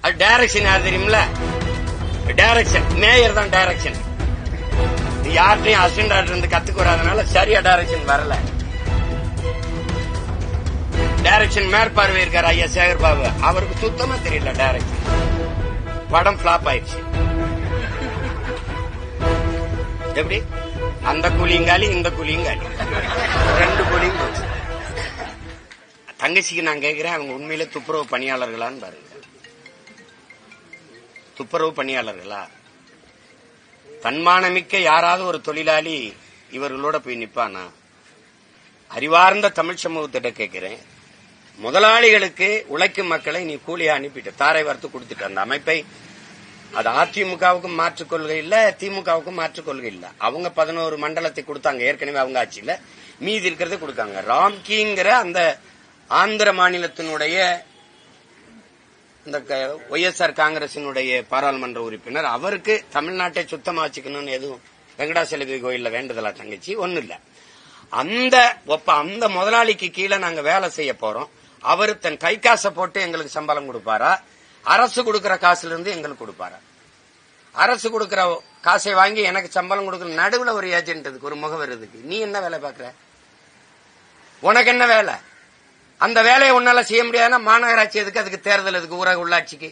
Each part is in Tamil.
அது டைரக்ஷன் யார் தெரியுமில்ல? டைரக்ஷன் மேயர் தான் டைரக்ஷன். யார்கிட்டையும் அசிஸ்டன்ட் இருந்து கத்துக்கு வராதனால சரியா டைரக்ஷன் வரல. டைரக்ஷன் மேற்பார்வை இருக்காரு ஐயா சேகர் பாபு, அவருக்கு சுத்தமா தெரியல டைரக்ஷன். படம் பிளாப் ஆயிடுச்சு. எப்படி அந்த கூலிங்காலி இந்த கூலிங்காலி ரெண்டு கூலியும் போச்சு. தங்கச்சிக்கு நான் கேட்கிறேன், அவங்க உண்மையிலே துப்புரவு பணியாளர்களான்னு பாருங்க. துப்புரவு பணியாளர்களா? தன்மானமிக்க யாராவது ஒரு தொழிலாளி இவர்களோட போய் நிப்பானா? அறிவார்ந்த தமிழ் சமூகத்திட்ட கேட்கிறேன், முதலாளிகளுக்கு உழைக்கும் மக்களை நீ கூலியா அனுப்பிட்டு தாரை வார்த்து கொடுத்துட்டு அந்த அமைப்பை, அது அதிமுகவுக்கும் மாற்றுக் கொள்கை இல்ல, திமுகவுக்கும் மாற்றுக் கொள்கை இல்ல. அவங்க 11 மண்டலத்தை கொடுத்தாங்க ஏற்கனவே அவங்க ஆட்சியில, மீதி இருக்கிறத கொடுக்காங்க. ராம்கிங்கிற அந்த ஆந்திர மாநிலத்தினுடைய இந்த ஒய்எஸ்ஆர் காங்கிரசினுடைய பாராளுமன்ற உறுப்பினர், அவருக்கு தமிழ்நாட்டை சுத்தமா வச்சுக்கணும்னு எதுவும் வெங்கடாசலபதி கோயில்ல வேண்டுதலா தங்கச்சி ஒண்ணு இல்ல. அந்த முதலாளிக்கு கீழே நாங்க வேலை செய்ய போறோம். அவர் தன் கை காசை போட்டு எங்களுக்கு சம்பளம் கொடுப்பாரா? அரசு கொடுக்கிற காசுல இருந்து எங்களுக்கு கொடுப்பாரா? அரசு கொடுக்கிற காசை வாங்கி எனக்கு சம்பளம் கொடுக்கிற நடுவுல ஒரு ஏஜென்ட் இருக்கு, ஒரு முகவர் இருக்கு. நீ என்ன வேலை பாக்குற? உனக்கு என்ன வேலை? அந்த வேலையை உன்னால செய்ய முடியாதுன்னா மாநகராட்சி எதுக்கு? அதுக்கு தேர்தல் எதுக்கு? ஊரக உள்ளாட்சிக்கு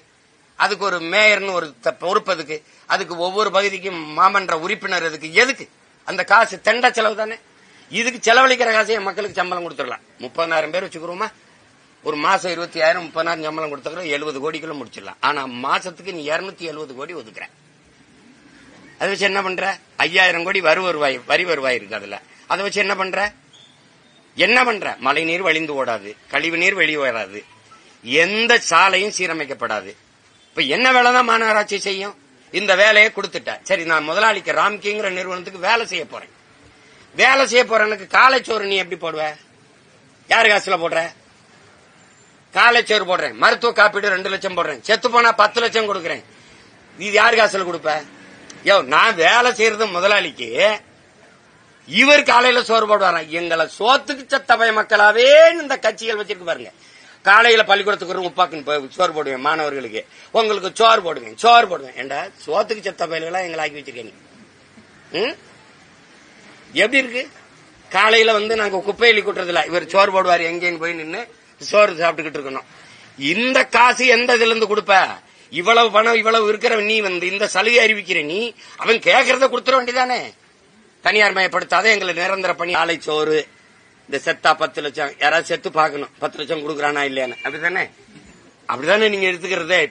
அதுக்கு ஒரு மேயர்னு ஒரு பொறுப்பு எதுக்கு? அதுக்கு ஒவ்வொரு பகுதிக்கும் மாமன்ற உறுப்பினர் எதுக்கு? எதுக்கு? அந்த காசு தெண்ட செலவு தானே. இதுக்கு செலவழிக்கிற காசை மக்களுக்கு சம்பளம் கொடுத்துடலாம். 30,000 பேர் வச்சுக்கிறோமா, ஒரு மாசம் 20,000 30,000 சம்பளம் கொடுத்துக்கிறோம், 70 கோடிக்குள்ள முடிச்சிடலாம். ஆனா மாசத்துக்கு நீ 270 கோடி ஒதுக்குற. அதை வச்சு என்ன பண்ற? 5,000 கோடி வரி வருவாய் இருக்கு. அதுல அதை வச்சு என்ன பண்ற? மழை நீர் வழிந்து ஓடாது, கழிவு நீர் வெளியே வராது, எந்த சாலையும் சீரமைக்கப்படாது. இப்ப என்ன வேலைதான் மாநகராட்சி செய்யும்? இந்த வேலையை கொடுத்துட்ட. சரி, நான் முதலாளிக்கு ராம்கிங்கிற நிறுவனத்துக்கு வேலை செய்ய போறேன். வேலை செய்ய போறேனுக்கு காலைச்சோறு நீ எப்படி போடுவ? யாரு காசுல போடுற? காலைச்சோறு போடுறேன், மருத்துவ காப்பீடு 2 லட்சம் போடுறேன், செத்து போனா 10 லட்சம் கொடுக்கறேன். இது யாரு காசுல கொடுப்ப? நான் வேலை செய்யறது முதலாளிக்கு, இவர் காலையில சோறு போடுவாராம். எங்களை சோத்துக்கு சத்த பய மக்களாவே இந்த கட்சிகள் வச்சிருக்கு பாருங்க. காலையில பள்ளிக்கூடத்துக்கு உப்பாக்குன்னு சோறு போடுவேன் மாணவர்களுக்கு, உங்களுக்கு சோறு போடுவேன். ஏண்டா சோத்துக்கு சத்த பயல்களா எங்களை ஆக்கி வச்சிருக்கேன். எப்படி இருக்கு? காலையில நாங்க குப்பையில கூட்டுறதுல இவர் சோறு போடுவாரு, எங்கேன்னு போய் நின்று சோறு சாப்பிட்டுக்கிட்டு இருக்கணும். இந்த காசு எந்த இதுல இருந்து கொடுப்ப? இவ்வளவு பணம் இவ்வளவு இருக்கிற நீ இந்த சலுகை அறிவிக்கிற நீ, அவன் கேட்கறத கொடுத்துட வேண்டியதானே. தனியார் மயப்படுத்தாத எங்களை நிரந்தர பணி. ஆலை சோறு இந்த செத்தா 10 லட்சம், யாராவது செத்து பாக்கணும் 10 லட்சம் கொடுக்கறானா இல்லையான்னு, அப்படிதானே நீங்க எடுத்துக்கிறதே.